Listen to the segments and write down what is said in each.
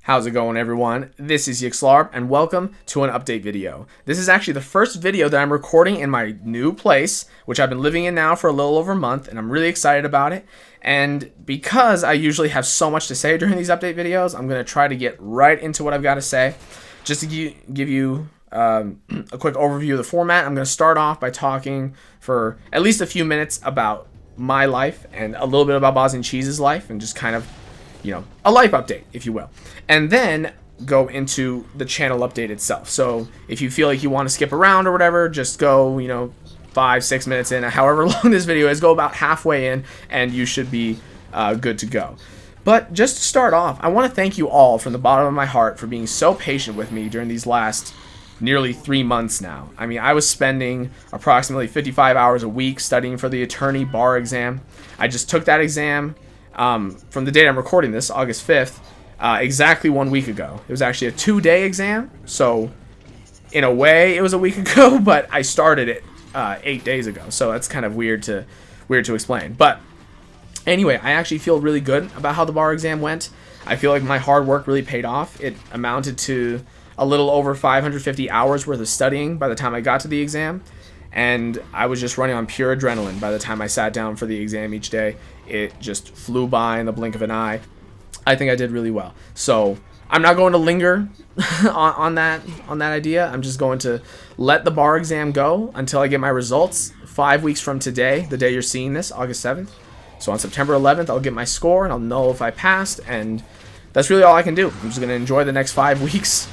How's it going, everyone? This is Yxlarb, and welcome to an update video. This is actually the first video that I'm recording in my new place, which I've been living in now for a little over a month, and I'm really excited about it. And because I usually have so much to say during these update videos, I'm going to try to get right into what I've got to say. Just to give you a quick overview of the format, I'm going to start off by talking for at least a few minutes about my life and a little bit about Bosniancheese's life, and just kind of, a life update, if you will. And then go into the channel update itself. So if you feel like you want to skip around or whatever, just go, 5-6 minutes in, however long this video is, go about halfway in, and you should be good to go. But just to start off, I want to thank you all from the bottom of my heart for being so patient with me during these last nearly 3 months now. I mean, I was spending approximately 55 hours a week studying for the attorney bar exam. I just took that exam from the date I'm recording this, August 5th, exactly 1 week ago. It was actually a 2-day exam, so in a way it was a week ago, but I started it 8 days ago, so that's kind of weird to explain. But anyway, I actually feel really good about how the bar exam went. I feel like my hard work really paid off. It amounted to a little over 550 hours worth of studying by the time I got to the exam, and I was just running on pure adrenaline by the time I sat down for the exam each day. It just flew by in the blink of an eye. I think I did really well. So I'm not going to linger on that idea. I'm just going to let the bar exam go until I get my results 5 weeks from today, the day you're seeing this, August 7th. So on September 11th, I'll get my score and I'll know if I passed, and that's really all I can do. I'm just going to enjoy the next 5 weeks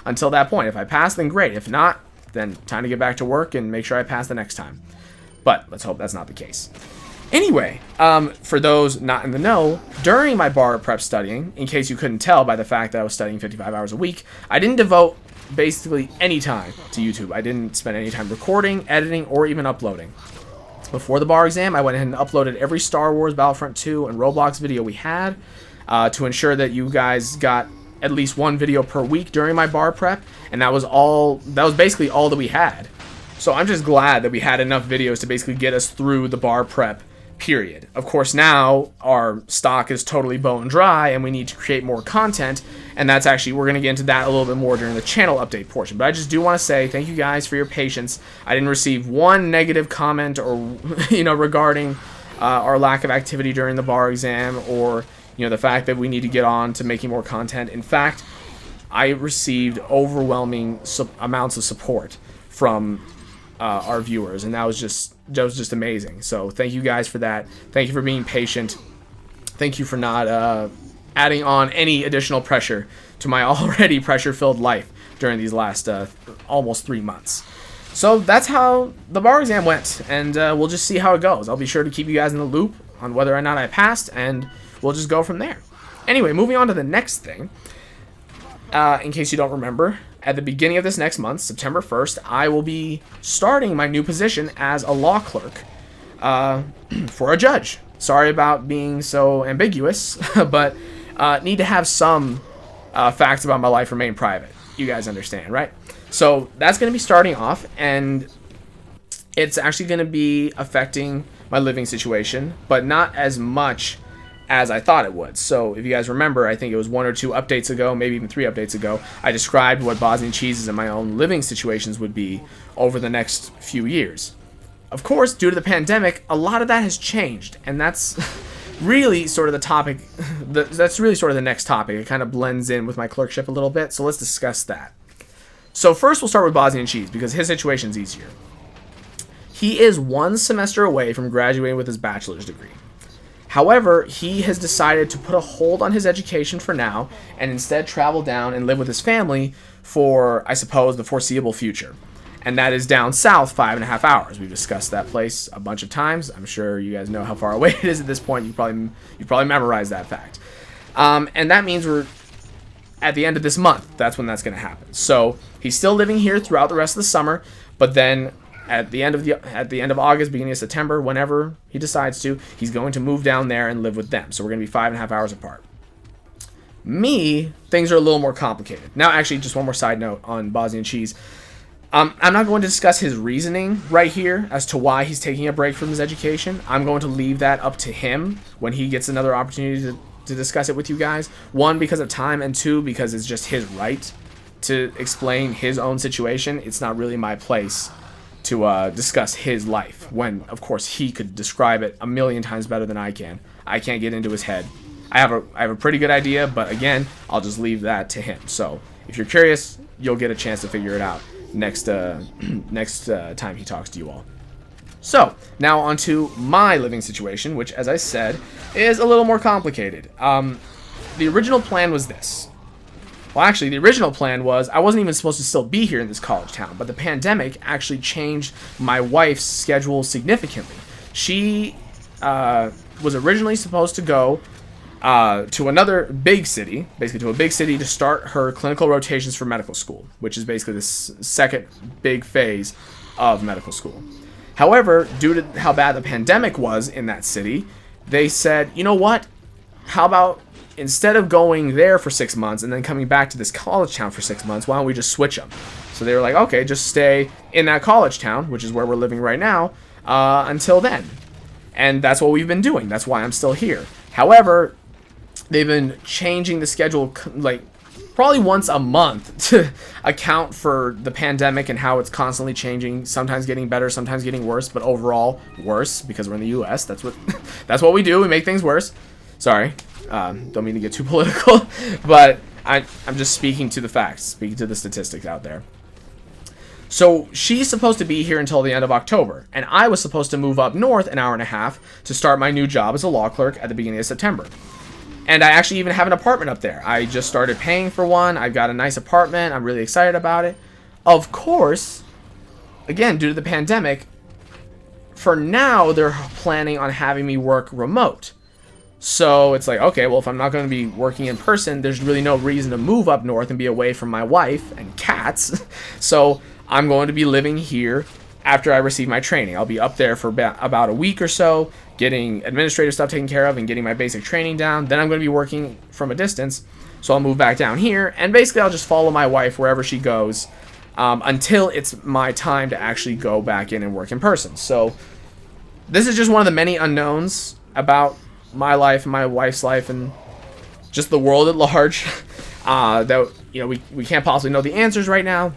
until that point. If I pass, then great. If not, then time to get back to work and make sure I pass the next time. But let's hope that's not the case. Anyway, for those not in the know, during my bar prep studying, in case you couldn't tell by the fact that I was studying 55 hours a week, I didn't devote basically any time to YouTube. I didn't spend any time recording, editing, or even uploading. Before the bar exam, I went ahead and uploaded every Star Wars, Battlefront 2, and Roblox video we had to ensure that you guys got at least one video per week during my bar prep, and that was basically all that we had. So I'm just glad that we had enough videos to basically get us through the bar prep period. Of course, now our stock is totally bone dry and we need to create more content, and that's actually, we're going to get into that a little bit more during the channel update portion. But I just do want to say thank you guys for your patience. I didn't receive one negative comment or regarding our lack of activity during the bar exam, or the fact that we need to get on to making more content. In fact, I received overwhelming amounts of support from our viewers, and that was just amazing. So thank you guys for that. Thank you for being patient. Thank you for not adding on any additional pressure to my already pressure-filled life during these last almost 3 months. So that's how the bar exam went, and we'll just see how it goes. I'll be sure to keep you guys in the loop on whether or not I passed, and we'll just go from there. Anyway, moving on to the next thing. In case you don't remember, at the beginning of this next month, September 1st, I will be starting my new position as a law clerk for a judge. Sorry about being so ambiguous, but need to have some facts about my life remain private. You guys understand, right? So that's going to be starting off, and it's actually going to be affecting my living situation, but not as much as I thought it would. So if you guys remember, I think it was 1 or 2 updates ago, maybe even 3 updates ago, I described what Bosniancheeses and my own living situations would be over the next few years. Of course, due to the pandemic, a lot of that has changed, and that's really sort of the topic. That's really sort of the next topic. It kind of blends in with my clerkship a little bit, so let's discuss that. So first, we'll start with Bosniancheese because his situation's easier. He is 1 semester away from graduating with his bachelor's degree. However, he has decided to put a hold on his education for now and instead travel down and live with his family for, I suppose, the foreseeable future. And that is down south 5.5 hours. We've discussed that place a bunch of times. I'm sure you guys know how far away it is at this point. You probably memorized that fact. And that means we're at the end of this month. That's when that's going to happen. So he's still living here throughout the rest of the summer, but then at the end of August, beginning of September, whenever he decides to, he's going to move down there and live with them. So we're going to be 5.5 hours apart. Me, things are a little more complicated. Now, actually, just one more side note on Bosniancheese. I'm not going to discuss his reasoning right here as to why he's taking a break from his education. I'm going to leave that up to him when he gets another opportunity to discuss it with you guys. One, because of time, and two, because it's just his right to explain his own situation. It's not really my place to discuss his life when, of course, he could describe it a million times better than I can. I can't get into his head. I have a pretty good idea, but again, I'll just leave that to him. So if you're curious, you'll get a chance to figure it out next time he talks to you all. So now onto my living situation, which, as I said, is a little more complicated. The original plan was this. Well, actually, the original plan was I wasn't even supposed to still be here in this college town, but the pandemic actually changed my wife's schedule significantly. She was originally supposed to go to another big city, basically to a big city, to start her clinical rotations for medical school, which is basically the second big phase of medical school. However, due to how bad the pandemic was in that city, they said, you know what? How about instead of going there for 6 months and then coming back to this college town for 6 months, why don't we just switch them? So they were like, okay, just stay in that college town, which is where we're living right now, until then. And that's what we've been doing. That's why I'm still here. However, they've been changing the schedule like probably once a month to account for the pandemic and how it's constantly changing, sometimes getting better, sometimes getting worse, but overall worse because we're in the US. That's what we do. We make things worse. Sorry. Don't mean to get too political, but I'm just speaking to the facts, speaking to the statistics out there. So she's supposed to be here until the end of October, and I was supposed to move up north an hour and a half to start my new job as a law clerk at the beginning of September. And I actually even have an apartment up there. I just started paying for one. I've got a nice apartment. I'm really excited about it. Of course, again, due to the pandemic, for now, they're planning on having me work remote. So it's like, okay, well, if I'm not going to be working in person, there's really no reason to move up north and be away from my wife and cats. So I'm going to be living here after I receive my training. I'll be up there for about a week or so, getting administrative stuff taken care of and getting my basic training down. Then I'm going to be working from a distance. So I'll move back down here, and basically I'll just follow my wife wherever she goes until it's my time to actually go back in and work in person. So this is just one of the many unknowns about my life and my wife's life and just the world at large that we can't possibly know the answers right now,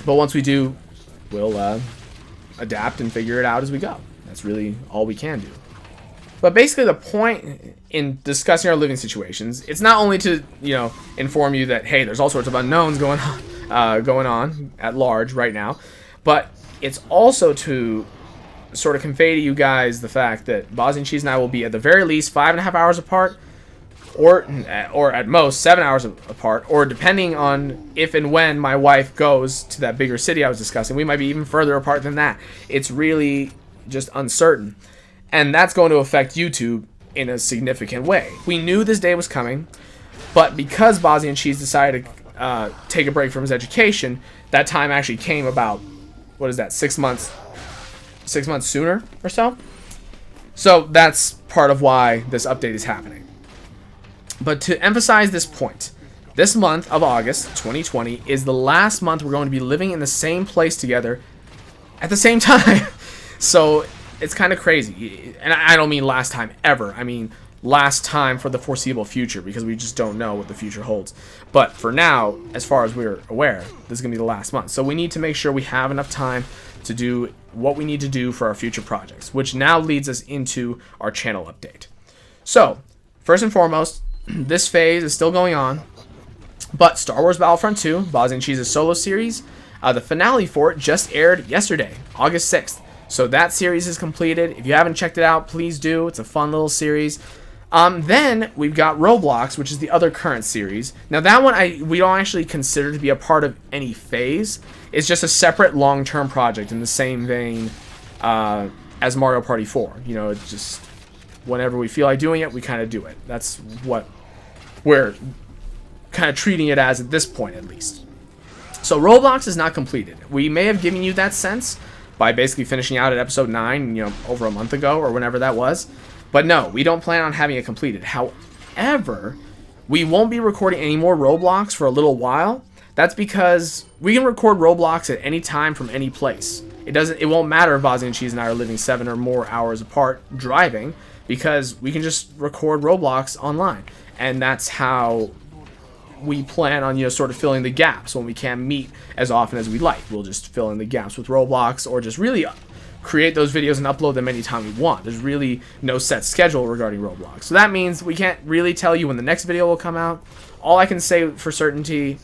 but once we do, we'll adapt and figure it out as we go. That's really all we can do. But basically the point in discussing our living situations, it's not only to inform you that, hey, there's all sorts of unknowns going on at large right now, but it's also to sort of convey to you guys the fact that Bosniancheese and I will be at the very least 5.5 hours apart, or at most 7 hours apart, or depending on if and when my wife goes to that bigger city I was discussing, we might be even further apart than that. It's really just uncertain, and that's going to affect YouTube in a significant way. We knew this day was coming, but because Bosniancheese decided to take a break from his education, that time actually came about, 6 months sooner or so. So that's part of why this update is happening. But to emphasize this point, this month of August 2020 is the last month we're going to be living in the same place together at the same time. So it's kind of crazy. And I don't mean last time ever. I mean last time for the foreseeable future, because we just don't know what the future holds. But for now, as far as we're aware, this is going to be the last month. So we need to make sure we have enough time to do what we need to do for our future projects, which now leads us into our channel update. So, first and foremost, this phase is still going on, but Star Wars Battlefront 2, Bosniancheese's solo series, the finale for it just aired yesterday, August 6th. So that series is completed. If you haven't checked it out, please do. It's a fun little series. Then we've got Roblox, which is the other current series. Now that one we don't actually consider to be a part of any phase. It's just a separate long-term project in the same vein as Mario Party 4. It's just whenever we feel like doing it, we kind of do it. That's what we're kind of treating it as at this point, at least. So Roblox is not completed. We may have given you that sense by basically finishing out at episode 9, over a month ago or whenever that was. But no, we don't plan on having it completed. However, we won't be recording any more Roblox for a little while. That's because we can record Roblox at any time from any place. It won't matter if Bosniancheese and I are living 7 or more hours apart driving, because we can just record Roblox online. And that's how we plan on, sort of filling the gaps when we can't meet as often as we like. We'll just fill in the gaps with Roblox, or just really create those videos and upload them anytime we want. There's really no set schedule regarding Roblox. So that means we can't really tell you when the next video will come out. All I can say for certainty,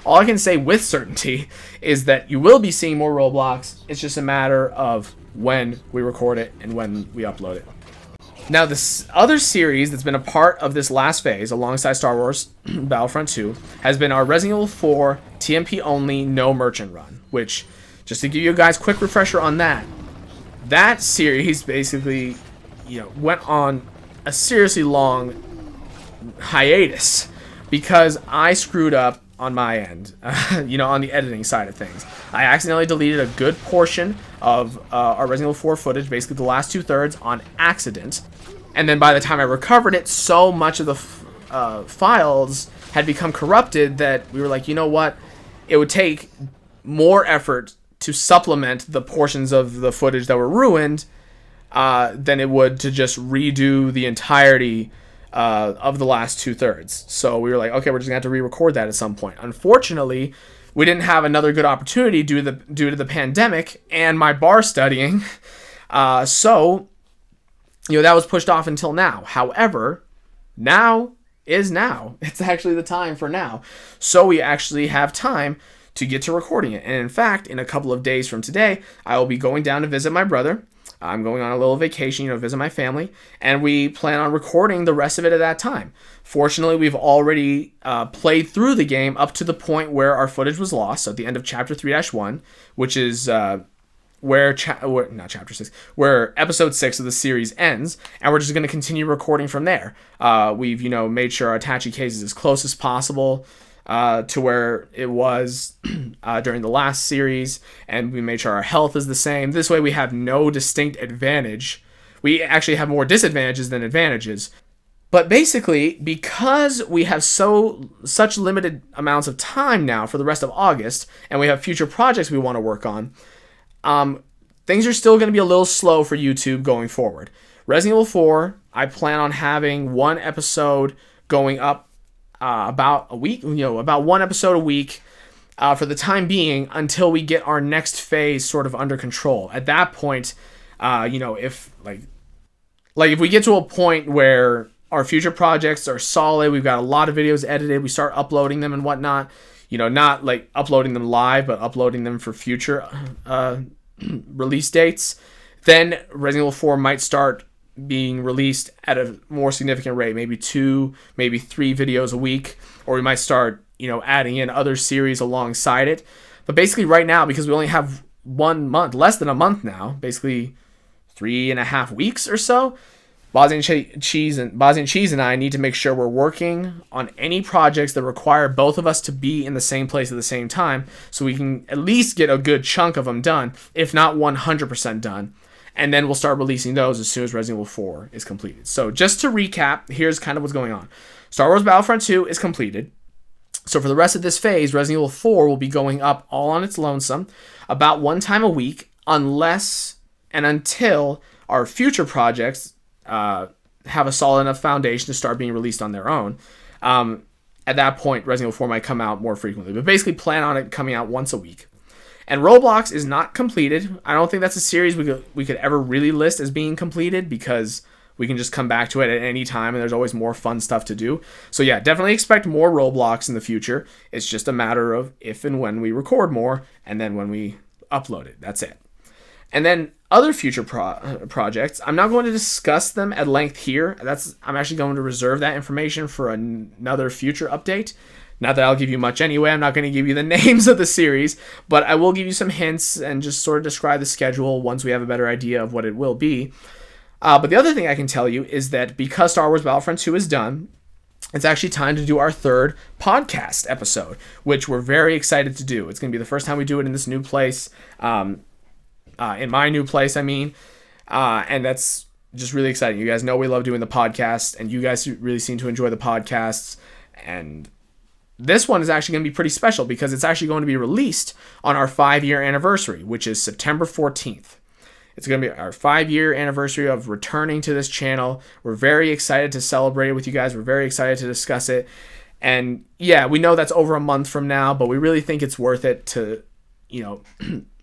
all I can say with certainty is that you will be seeing more Roblox. It's just a matter of when we record it and when we upload it. Now, this other series that's been a part of this last phase, alongside Star Wars Battlefront 2, has been our Resident Evil 4 TMP only no merchant run, which, just to give you guys a quick refresher on that series basically, went on a seriously long hiatus because I screwed up on my end, on the editing side of things. I accidentally deleted a good portion of our Resident Evil 4 footage, basically the last 2/3, on accident. And then by the time I recovered it, so much of the files had become corrupted that we were like, you know what? It would take more effort to supplement the portions of the footage that were ruined than it would to just redo the entirety of the last 2/3. So we were like, okay, we're just gonna have to re-record that at some point. Unfortunately, we didn't have another good opportunity due to the pandemic and my bar studying. So that was pushed off until now. However, now is now. It's actually the time for now. So we actually have time to get to recording it. And in fact, in a couple of days from today, I will be going down to visit my brother. I'm going on a little vacation, visit my family, and we plan on recording the rest of it at that time. Fortunately, we've already played through the game up to the point where our footage was lost, so at the end of Chapter 3-1, which is where Episode 6 of the series ends, and we're just going to continue recording from there. We've, made sure our attache case is as close as possible to where it was during the last series, and we made sure our health is the same. This way we have no distinct advantage. We actually have more disadvantages than advantages. But basically, because we have such limited amounts of time now for the rest of August, and we have future projects we want to work on, things are still going to be a little slow for YouTube going forward. Resident Evil 4, I plan on having one episode going up about a week, about one episode a week for the time being until we get our next phase sort of under control. At that point, if if we get to a point where our future projects are solid, we've got a lot of videos edited, we start uploading them and whatnot, not like uploading them live, but uploading them for future release dates, then Resident Evil 4 might start being released at a more significant rate, maybe 2, maybe 3 videos a week, or we might start, adding in other series alongside it. But basically right now, because we only have 1 month, less than a month now, basically 3.5 weeks or so, Bosniancheese and I need to make sure we're working on any projects that require both of us to be in the same place at the same time, so we can at least get a good chunk of them done, if not 100% done. And then we'll start releasing those as soon as Resident Evil 4 is completed. So just to recap, here's kind of what's going on. Star Wars Battlefront 2 is completed. So for the rest of this phase, Resident Evil 4 will be going up all on its lonesome, about 1 time a week, unless and until our future projects have a solid enough foundation to start being released on their own. At that point, Resident Evil 4 might come out more frequently. But basically plan on it coming out once a week. And Roblox is not completed. I don't think that's a series we could ever really list as being completed, because we can just come back to it at any time and there's always more fun stuff to do. So yeah, definitely expect more Roblox in the future. It's just a matter of if and when we record more, and then when we upload it. That's it. And then other future projects, I'm not going to discuss them at length here. I'm actually going to reserve that information for another future update. Not that I'll give you much anyway. I'm not going to give you the names of the series, but I will give you some hints and just sort of describe the schedule once we have a better idea of what it will be. But the other thing I can tell you is that because Star Wars Battlefront 2 is done, it's actually time to do our 3rd podcast episode, which we're very excited to do. It's going to be the first time we do it in this new place, in my new place, and that's just really exciting. You guys know we love doing the podcast, and you guys really seem to enjoy the podcasts, and this one is actually going to be pretty special because it's actually going to be released on our 5-year anniversary, which is September 14th. It's going to be our 5-year anniversary of returning to this channel. We're very excited to celebrate it with you guys. We're very excited to discuss it. And yeah, we know that's over a month from now, but we really think it's worth it to, you know,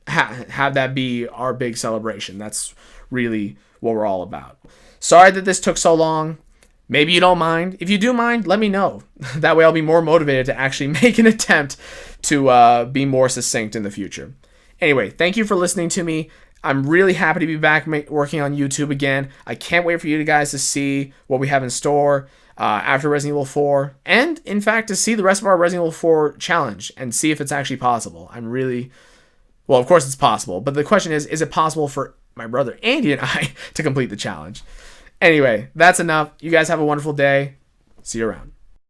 have that be our big celebration. That's really what we're all about. Sorry that this took so long. Maybe you don't mind. If you do mind, let me know. That way I'll be more motivated to actually make an attempt to be more succinct in the future. Anyway, thank you for listening to me. I'm really happy to be back working on YouTube again. I can't wait for you guys to see what we have in store after Resident Evil 4. And, in fact, to see the rest of our Resident Evil 4 challenge and see if it's actually possible. I'm really... Well, of course it's possible. But the question is it possible for my brother Andy and I to complete the challenge? Anyway, that's enough. You guys have a wonderful day. See you around.